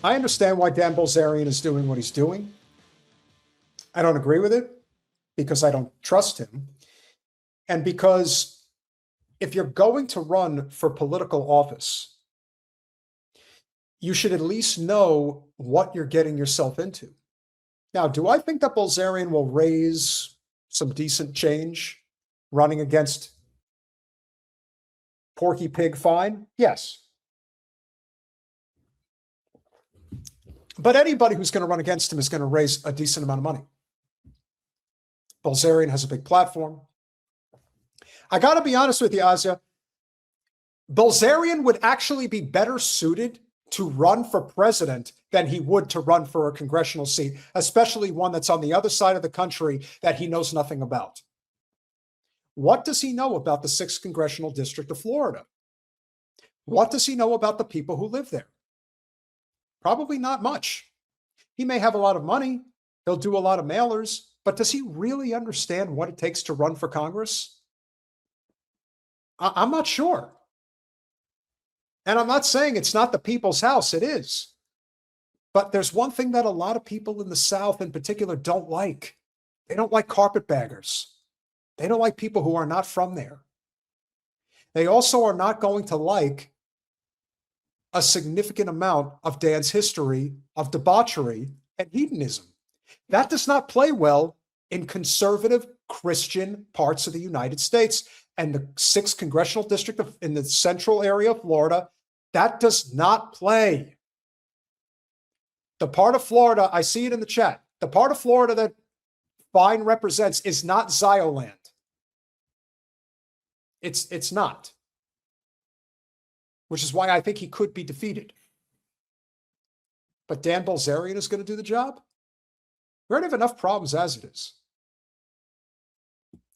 I understand why Dan Bilzerian is doing what he's doing. I don't agree with it because I don't trust him. And because if you're going to run for political office, you should at least know what you're getting yourself into. Now, do I think that Bilzerian will raise some decent change running against Porky Pig Fine? Yes. But anybody who's going to run against him is going to raise a decent amount of money. Bilzerian has a big platform. I got to be honest with you, Azia. Bilzerian would actually be better suited to run for president than he would to run for a congressional seat, especially one that's on the other side of the country that he knows nothing about. What does he know about the 6th Congressional District of Florida? What does he know about the people who live there? Probably not much. He may have a lot of money. He'll do a lot of mailers, but does he really understand what it takes to run for Congress? I'm not sure. And I'm not saying it's not the people's house. It is. But there's one thing that a lot of people in the South in particular don't like. They don't like carpetbaggers. They don't like people who are not from there. They also are not going to like a significant amount of Dan's history of debauchery and hedonism. That does not play well in conservative Christian parts of the United States and the 6th Congressional District in the central area of Florida. That does not play. The part of Florida, I see it in the chat, the part of Florida that Fine represents is not Zioland. It's not. Which is why I think he could be defeated. But Dan Bilzerian is going to do the job? We already have enough problems as it is.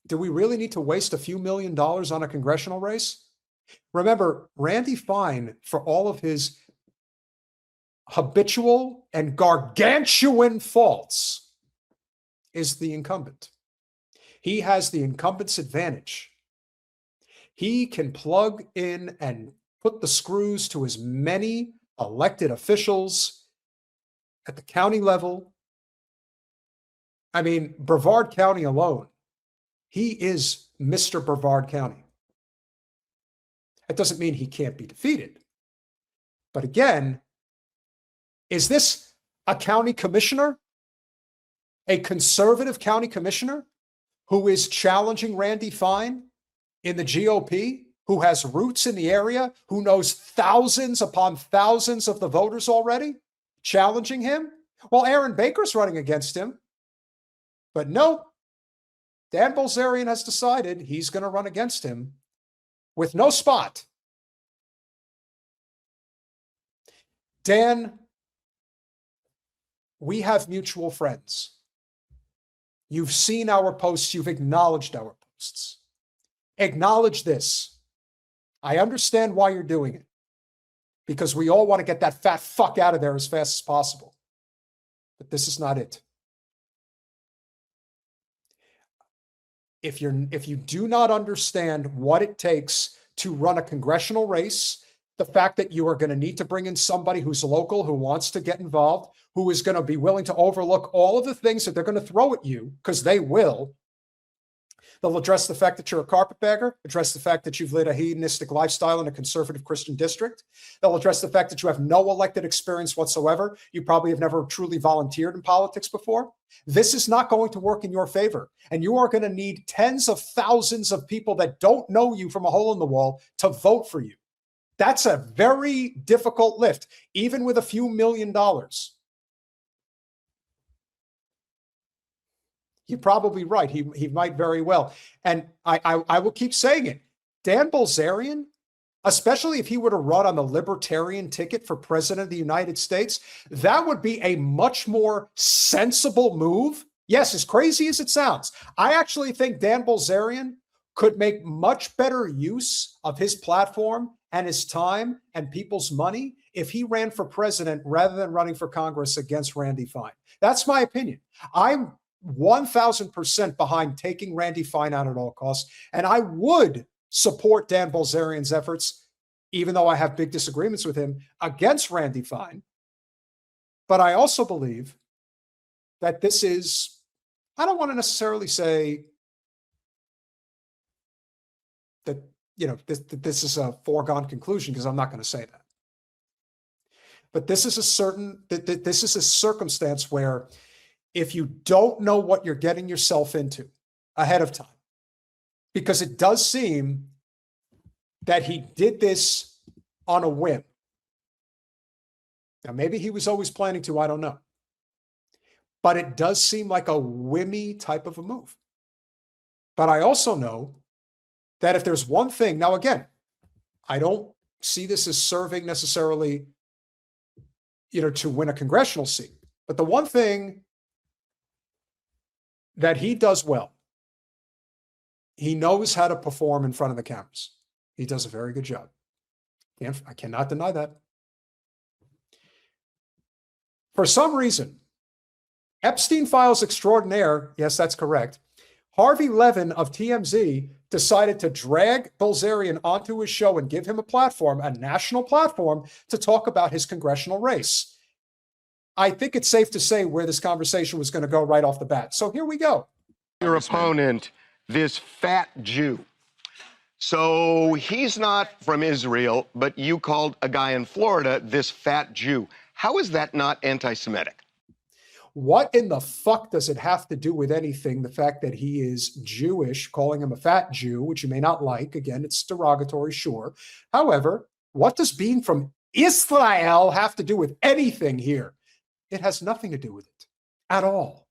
Do we really need to waste a few $1 million on a congressional race? Remember, Randy Fine, for all of his habitual and gargantuan faults, is the incumbent. He has the incumbent's advantage. He can plug in and put the screws to as many elected officials at the county level. I mean, Brevard County alone, he is Mr. Brevard County. That doesn't mean he can't be defeated. But again, is this a county commissioner, a conservative county commissioner who is challenging Randy Fine in the GOP, who has roots in the area, who knows thousands upon thousands of the voters already, challenging him? Well, Aaron Baker's running against him. But no, Dan Bilzerian has decided he's going to run against him with no spot. Dan, we have mutual friends. You've seen our posts. You've acknowledged our posts. Acknowledge this. I understand why you're doing it, because we all want to get that fat fuck out of there as fast as possible. But this is not it. If you do not understand what it takes to run a congressional race, the fact that you are going to need to bring in somebody who's local, who wants to get involved, who is going to be willing to overlook all of the things that they're going to throw at you, because they will. They'll address the fact that you're a carpetbagger, address the fact that you've led a hedonistic lifestyle in a conservative Christian district. They'll address the fact that you have no elected experience whatsoever. You probably have never truly volunteered in politics before. This is not going to work in your favor. And you are going to need tens of thousands of people that don't know you from a hole in the wall to vote for you. That's a very difficult lift, even with a few $1 million. You're probably right. He might very well. And I will keep saying it. Dan Bilzerian, especially if he were to run on the libertarian ticket for president of the United States, that would be a much more sensible move. Yes, as crazy as it sounds, I actually think Dan Bilzerian could make much better use of his platform and his time and people's money if he ran for president rather than running for Congress against Randy Fine. That's my opinion. I'm 1,000% behind taking Randy Fine out at all costs. And I would support Dan Bilzerian's efforts, even though I have big disagreements with him, against Randy Fine. But I also believe that this is, I don't want to necessarily say that, this is a foregone conclusion, because I'm not going to say that. But this is this is a circumstance where if you don't know what you're getting yourself into ahead of time, because it does seem that he did this on a whim. Now, maybe he was always planning to, I don't know. But it does seem like a whimmy type of a move. But I also know that if there's one thing, now again, I don't see this as serving necessarily, to win a congressional seat. But the one thing that he does well, he knows how to perform in front of the cameras. He does a very good job. I cannot deny that. For some reason, Epstein Files extraordinaire, yes, that's correct, Harvey Levin of TMZ decided to drag Bilzerian onto his show and give him a platform, a national platform, to talk about his congressional race. I think it's safe to say where this conversation was going to go right off the bat. So here we go. Your opponent, this fat Jew. So he's not from Israel, but you called a guy in Florida this fat Jew. How is that not anti-Semitic? What in the fuck does it have to do with anything? The fact that he is Jewish, calling him a fat Jew, which you may not like. Again, it's derogatory, sure. However, what does being from Israel have to do with anything here? It has nothing to do with it at all.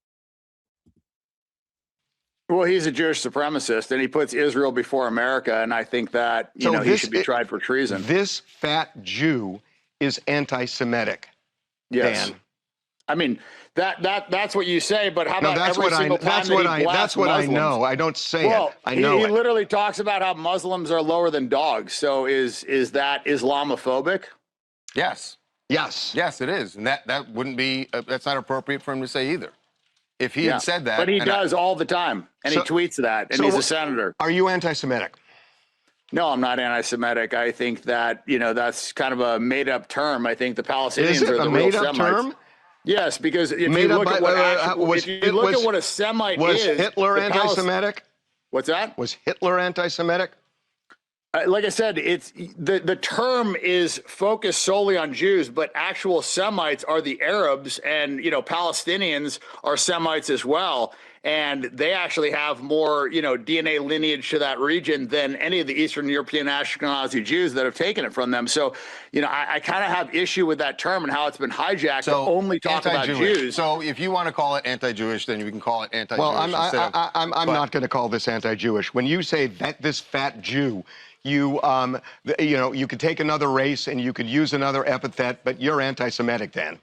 Well, he's a Jewish supremacist, and he puts Israel before America, and I think that, he should be tried for treason. This fat Jew is anti-Semitic. Yes. Dan. I mean, that's what you say, but how about that's every single time that's what I know. I don't say it. I know he literally talks about how Muslims are lower than dogs. So is that Islamophobic? Yes. Yes. Yes, it is. And that wouldn't be, that's not appropriate for him to say either. If he had said that. But he does all the time. And he tweets that. And he's a senator. Are you anti-Semitic? No, I'm not anti-Semitic. I think that, that's kind of a made-up term. I think the Palestinians are the real Semites. Term? Yes, because if you look at what a Semite is. Was Hitler anti-Semitic? What's that? Was Hitler anti-Semitic? Like I said, it's the term is focused solely on Jews, but actual Semites are the Arabs, and Palestinians are Semites as well, and they actually have more DNA lineage to that region than any of the Eastern European Ashkenazi Jews that have taken it from them. So I kind of have issue with that term and how it's been hijacked to only talk about Jews. So if you want to call it anti-Jewish, then you can call it anti-Jewish. Well, I'm not going to call this anti-Jewish. When you say that this fat Jew, you could take another race and you could use another epithet, but you're anti-Semitic, Dan.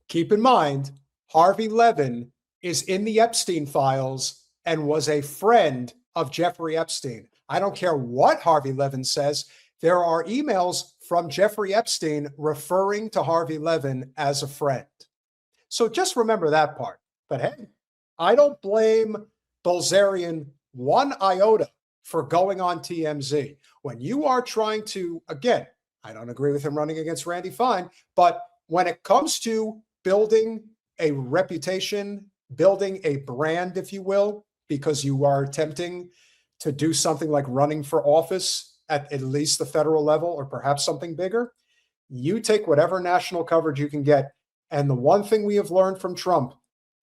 Keep in mind, Harvey Levin is in the Epstein files and was a friend of Jeffrey Epstein. I don't care what Harvey Levin says. There are emails from Jeffrey Epstein referring to Harvey Levin as a friend. So just remember that part. But hey, I don't blame Bilzerian one iota for going on TMZ. When you are trying to, again, I don't agree with him running against Randy Fine, but when it comes to building a reputation, building a brand, if you will, because you are attempting to do something like running for office at least the federal level or perhaps something bigger, you take whatever national coverage you can get. And the one thing we have learned from Trump,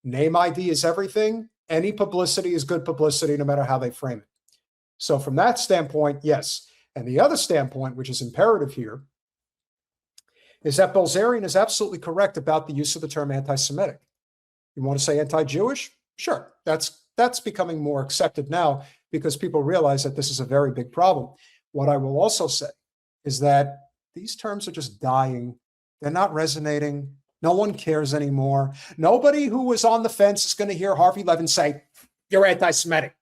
name ID is everything. Any publicity is good publicity, no matter how they frame it. So from that standpoint, yes. And the other standpoint, which is imperative here, is that Bilzerian is absolutely correct about the use of the term anti-Semitic. You want to say anti-Jewish? Sure. That's becoming more accepted now because people realize that this is a very big problem. What I will also say is that these terms are just dying. They're not resonating. No one cares anymore. Nobody who was on the fence is going to hear Harvey Levin say, you're anti-Semitic.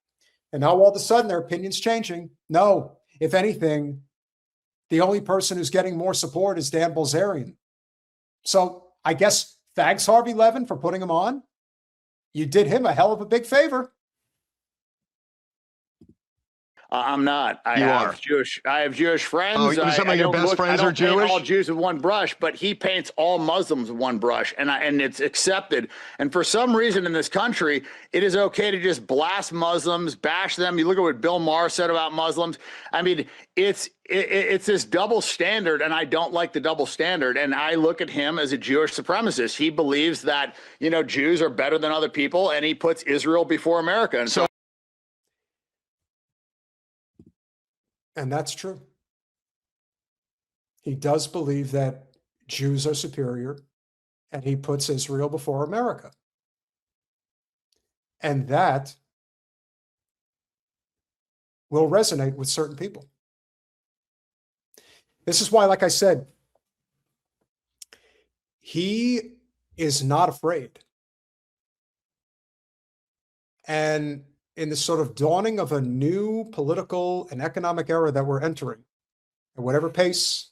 And now all of a sudden their opinion's changing. No, if anything, the only person who's getting more support is Dan Bilzerian. So I guess thanks, Harvey Levin, for putting him on. You did him a hell of a big favor. I'm not. I You have are. Jewish. I have Jewish friends. Oh, some of your best friends are I don't paint all Jewish? Jews with one brush, but he paints all Muslims with one brush, and it's accepted. And for some reason in this country, it is okay to just blast Muslims, bash them. You look at what Bill Maher said about Muslims. I mean, it's this double standard, and I don't like the double standard. And I look at him as a Jewish supremacist. He believes that Jews are better than other people, and he puts Israel before America. And so. And that's true. He does believe that Jews are superior, and he puts Israel before America. And that will resonate with certain people. This is why, like I said, he is not afraid. And in the sort of dawning of a new political and economic era that we're entering, at whatever pace,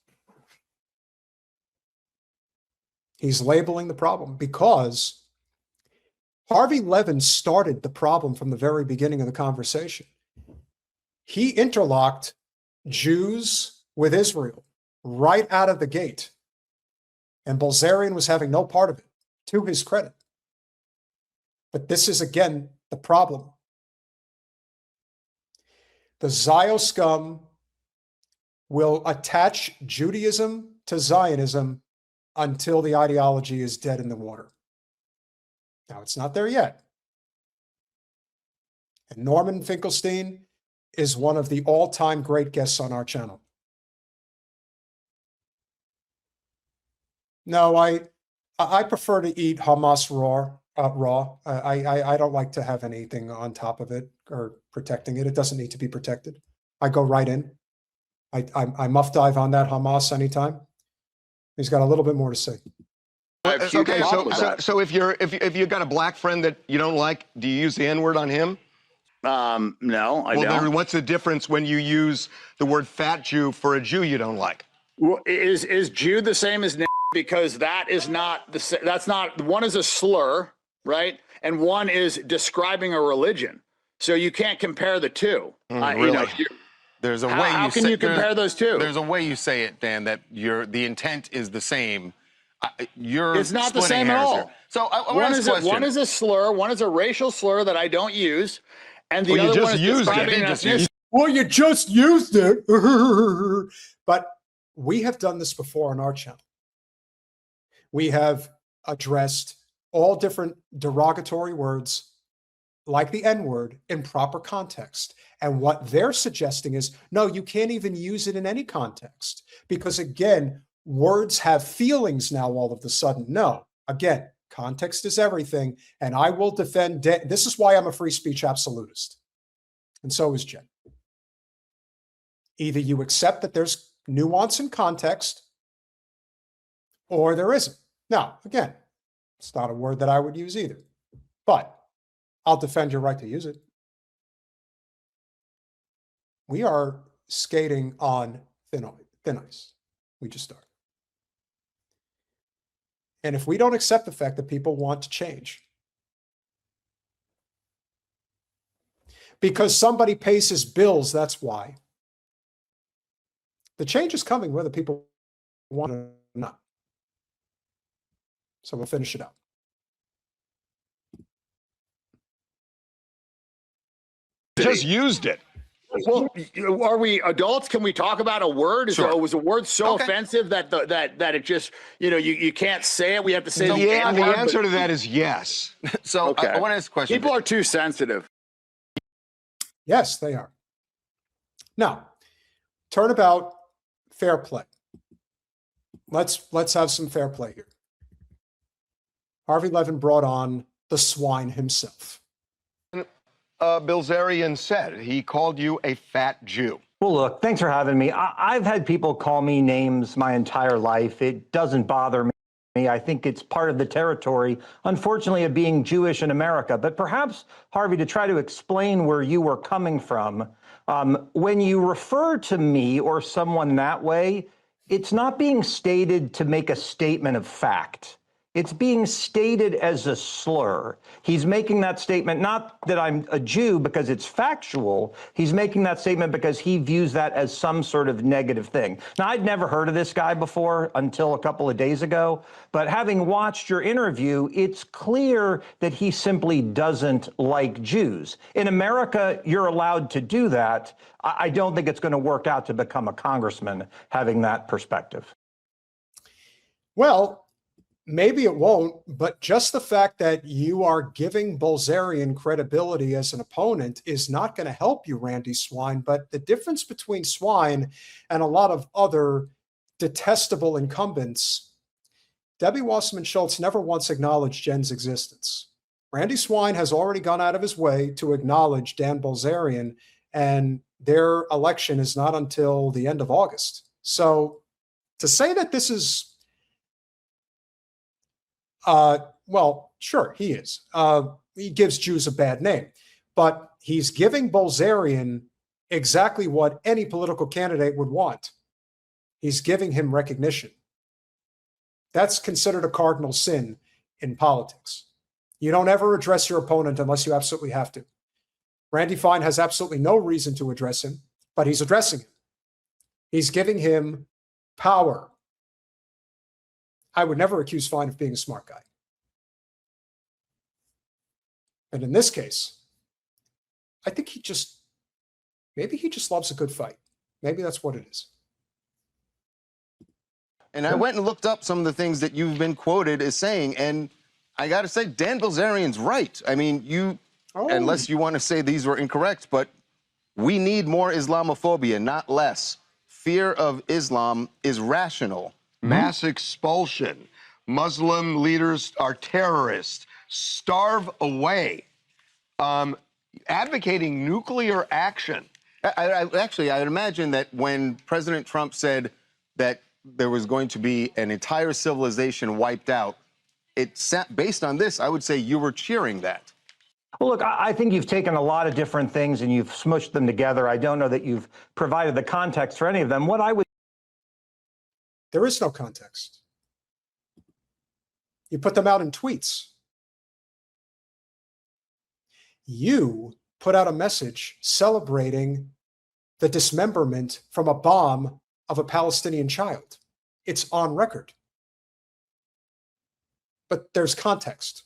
he's labeling the problem, because Harvey Levin started the problem from the very beginning of the conversation. He interlocked Jews with Israel right out of the gate, and Bilzerian was having no part of it, to his credit. But this is, again, the problem. The Zio scum will attach Judaism to Zionism until the ideology is dead in the water. Now, it's not there yet. And Norman Finkelstein is one of the all-time great guests on our channel. No, I prefer to eat hummus raw. I don't like to have anything on top of it or protecting it. It doesn't need to be protected. I go right in. I muff dive on that hummus anytime. He's got a little bit more to say. Okay, so if you've got a black friend that you don't like, do you use the N-word on him? No, I don't. Then what's the difference when you use the word fat Jew for a Jew you don't like? Well, is Jew the same as because that is not that's not, one is a slur, right? And one is describing a religion. So you can't compare the two. Really? There's a way how can you compare those two? There's a way you say it, Dan, that the intent is the same. It's not the same at all. So one is a slur, one is a racial slur that I don't use, and the other one is describing an ethnicity. Well, you just used it. But we have done this before on our channel. We have addressed all different derogatory words like the N-word in proper context. And what they're suggesting is, no, you can't even use it in any context. Because again, words have feelings now all of a sudden. No, again, context is everything. And I will defend, this is why I'm a free speech absolutist. And so is Jen. Either you accept that there's nuance in context, or there isn't. Now, again, it's not a word that I would use either, but I'll defend your right to use it. We are skating on thin ice. We just started. And if we don't accept the fact that people want to change, because somebody pays his bills, that's why. The change is coming whether people want it or not. So we'll finish it out. Just used it. Well, are we adults? Can we talk about a word? Sure. Was a word so offensive that that it just you can't say it? We have to say the answer to that is yes. So I want to ask a question. People are too sensitive. Yes, they are. Now, turnabout fair play. Let's have some fair play here. Harvey Levin brought on the swine himself. Bilzerian said he called you a fat Jew. Well, look, thanks for having me. I've had people call me names my entire life. It doesn't bother me. I think it's part of the territory, unfortunately, of being Jewish in America. But perhaps, Harvey, to try to explain where you were coming from, when you refer to me or someone that way, it's not being stated to make a statement of fact. it's being stated as a slur. He's making that statement, not that I'm a Jew because it's factual. He's making that statement because he views that as some sort of negative thing. Now, I'd never heard of this guy before until a couple of days ago, but having watched your interview, it's clear that he simply doesn't like Jews. In America, you're allowed to do that. I don't think it's going to work out to become a congressman having that perspective. Well, maybe it won't, but just the fact that you are giving Bilzerian credibility as an opponent is not going to help you, Randy Swine. But the difference between Swine and a lot of other detestable incumbents, Debbie Wasserman Schultz never once acknowledged Jen's existence. Randy Swine has already gone out of his way to acknowledge Dan Bilzerian, and their election is not until the end of August. So to say that this is well, sure, he is. He gives Jews a bad name, but he's giving Bilzerian exactly what any political candidate would want. He's giving him recognition. That's considered a cardinal sin in politics. You don't ever address your opponent unless you absolutely have to. Randy Fine has absolutely no reason to address him, but he's addressing him. He's giving him power. I would never accuse Fine of being a smart guy. And in this case, I think maybe he just loves a good fight. Maybe that's what it is. And I went and looked up some of the things that you've been quoted as saying, and I got to say, Dan Bilzerian's right. I mean, unless you want to say these were incorrect, but we need more Islamophobia, not less. Fear of Islam is rational. Mass expulsion. Muslim leaders are terrorists. Starve away. Advocating nuclear action. Actually, I would imagine that when President Trump said that there was going to be an entire civilization wiped out, based on this, I would say you were cheering that. Well, look, I think you've taken a lot of different things and you've smushed them together. I don't know that you've provided the context for any of them. There is no context. You put them out in tweets. You put out a message celebrating the dismemberment from a bomb of a Palestinian child. It's on record. But there's context.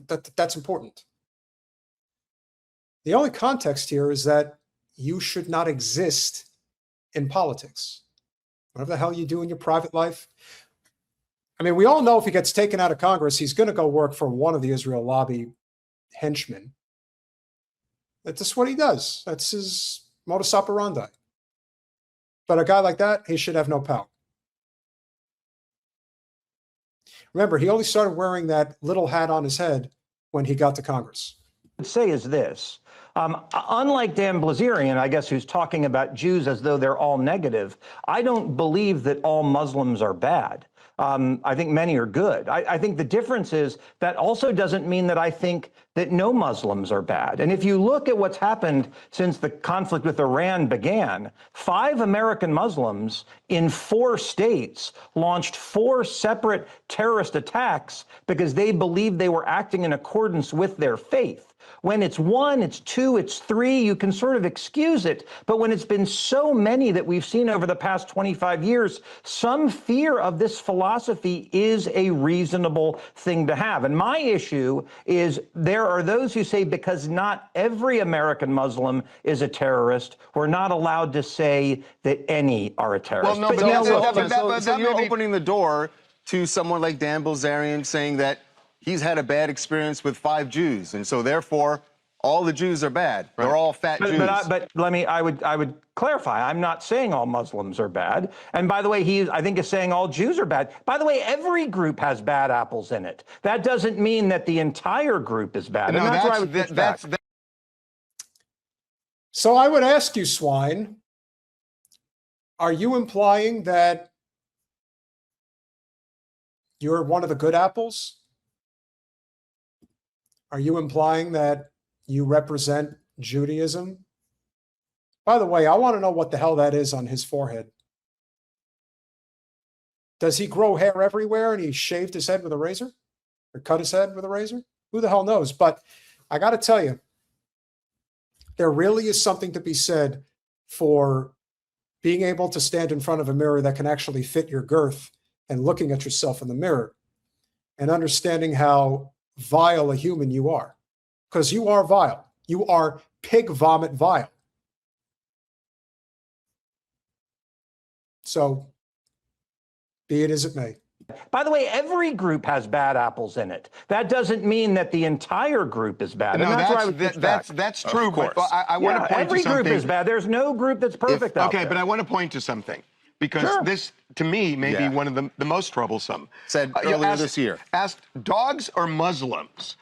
That's important. The only context here is that you should not exist in politics. Whatever the hell you do in your private life. I mean, we all know if he gets taken out of Congress, he's going to go work for one of the Israel lobby henchmen. That's just what he does. That's his modus operandi. But a guy like that, he should have no power. Remember, he only started wearing that little hat on his head when he got to Congress. Would say is this. Unlike Dan Bilzerian, I guess, who's talking about Jews as though they're all negative, I don't believe that all Muslims are bad. I think many are good. I think the difference is that also doesn't mean that I think that no Muslims are bad. And if you look at what's happened since the conflict with Iran began, 5 American Muslims in 4 states launched 4 separate terrorist attacks because they believed they were acting in accordance with their faith. When it's 1, it's 2, it's 3, you can sort of excuse it. But when it's been so many that we've seen over the past 25 years, some fear of this philosophy is a reasonable thing to have. And my issue is there are those who say because not every American Muslim is a terrorist, we're not allowed to say that any are a terrorist. Well, no, but you're opening the door to someone like Dan Bilzerian saying that he's had a bad experience with 5 Jews, and so therefore all the Jews are bad. Right. They're all fat Jews. But I would clarify. I'm not saying all Muslims are bad. And by the way, I think is saying all Jews are bad. By the way, every group has bad apples in it. That doesn't mean that the entire group is bad. No, and that's what I would push back. So I would ask you, Swine, are you implying that you're one of the good apples? Are you implying that you represent Judaism? By the way, I want to know what the hell that is on his forehead. Does he grow hair everywhere and he shaved his head with a razor or cut his head with a razor? Who the hell knows? But I got to tell you, there really is something to be said for being able to stand in front of a mirror that can actually fit your girth and looking at yourself in the mirror and understanding how vile a human you are. Because you are vile. You are pig vomit vile. So, be it as it may. By the way, every group has bad apples in it. That doesn't mean that the entire group is bad. No, and that's, where I would that's true. But I want to point every to something. group is bad. There's no group that's perfect out Okay, there. but I want to point to something because this, to me, may be one of the most troublesome. Said earlier this year. Asked dogs or Muslims.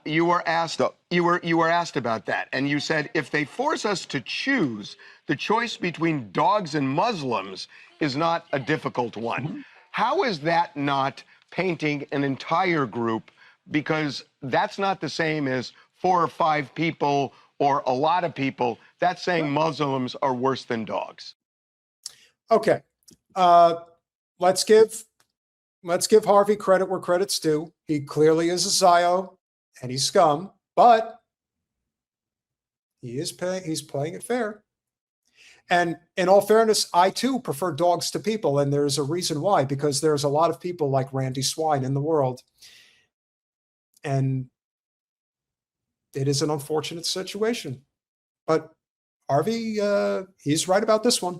You were asked. You were asked about that, and you said if they force us to choose, the choice between dogs and Muslims is not a difficult one. Mm-hmm. How is that not painting an entire group? Because that's not the same as 4 or 5 people or a lot of people. That's saying Muslims are worse than dogs. Okay, let's give Harvey credit where credit's due. He clearly is a Zio and he's scum, but he's playing it fair. And in all fairness, I too prefer dogs to people, and there's a reason why, because there's a lot of people like Randy Swine in the world, and it is an unfortunate situation. But Harvey, he's right about this one.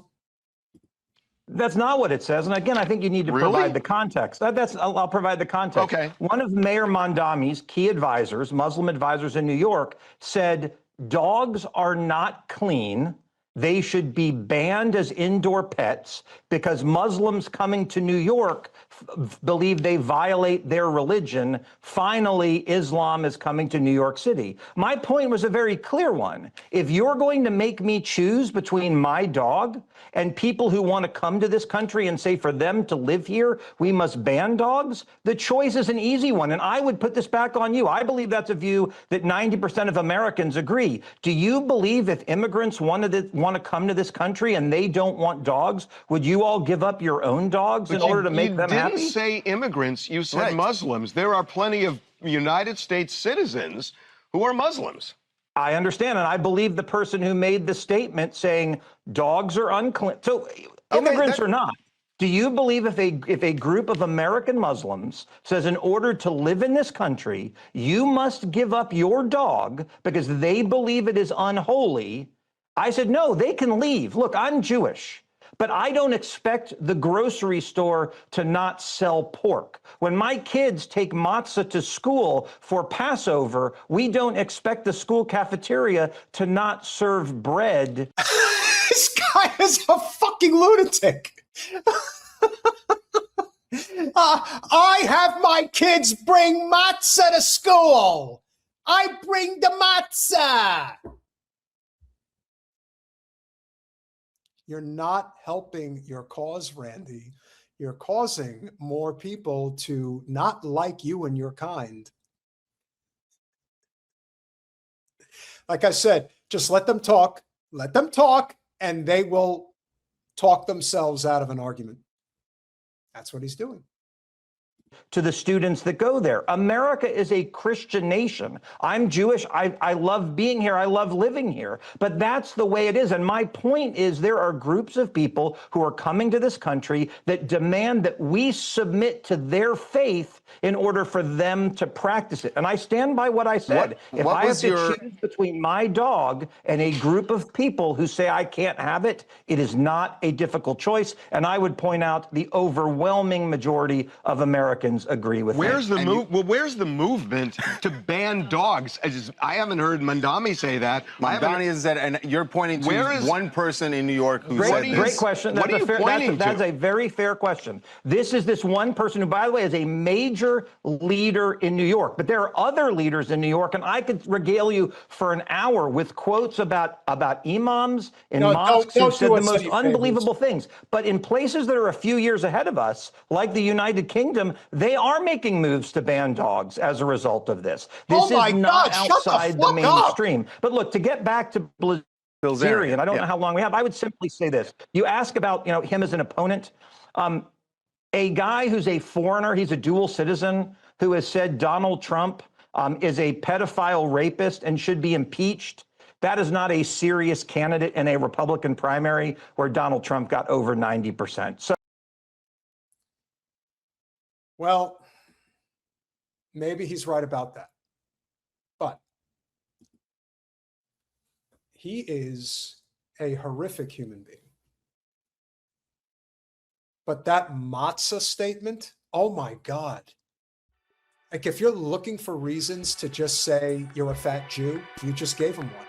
That's not what it says. And again, I think you need to provide the context. I'll provide the context. Okay. One of Mayor Mondami's key advisors, Muslim advisors in New York, said dogs are not clean. They should be banned as indoor pets because Muslims coming to New York believe they violate their religion. Finally, Islam is coming to New York City. My point was a very clear one. If you're going to make me choose between my dog and people who want to come to this country and say for them to live here, we must ban dogs, the choice is an easy one. And I would put this back on you. I believe that's a view that 90% of Americans agree. Do you believe if immigrants want to come to this country and they don't want dogs, would you all give up your own dogs in order to make them happy? You didn't say immigrants, you said Muslims. There are plenty of United States citizens who are Muslims. I understand, and I believe the person who made the statement saying dogs are unclean. So immigrants or not, do you believe if a group of American Muslims says in order to live in this country, you must give up your dog because they believe it is unholy? I said, no, they can leave. Look, I'm Jewish, but I don't expect the grocery store to not sell pork. When my kids take matzah to school for Passover, we don't expect the school cafeteria to not serve bread. This guy is a fucking lunatic. I have my kids bring matzah to school. I bring the matzah. You're not helping your cause, Randy. You're causing more people to not like you and your kind. Like I said, just let them talk, and they will talk themselves out of an argument. That's what he's doing. To the students that go there. America is a Christian nation. I'm Jewish. I love being here. I love living here. But that's the way it is. And my point is there are groups of people who are coming to this country that demand that we submit to their faith in order for them to practice it. And I stand by what I said. If I have to choose between my dog and a group of people who say I can't have it, it is not a difficult choice. And I would point out the overwhelming majority of Americans agree with where's the where's the movement to ban dogs? I haven't heard Mondami say that. Mondami has said, and you're pointing to one person in New York who said this. Great question. What are you pointing to? That's a very fair question. This is this one person who, by the way, is a major leader in New York. But there are other leaders in New York, and I could regale you for an hour with quotes about imams in mosques who said the most unbelievable things. But in places that are a few years ahead of us, like the United Kingdom, they are making moves to ban dogs as a result of this. This is not outside the mainstream. But look, to get back to Bilzerian, I don't know how long we have. I would simply say this. You ask about, him as an opponent. A guy who's a foreigner, he's a dual citizen, who has said Donald Trump is a pedophile rapist and should be impeached. That is not a serious candidate in a Republican primary where Donald Trump got over 90%. So, well, maybe he's right about that. But he is a horrific human being. But that matzah statement, oh my God. Like, if you're looking for reasons to just say you're a fat Jew, you just gave him one.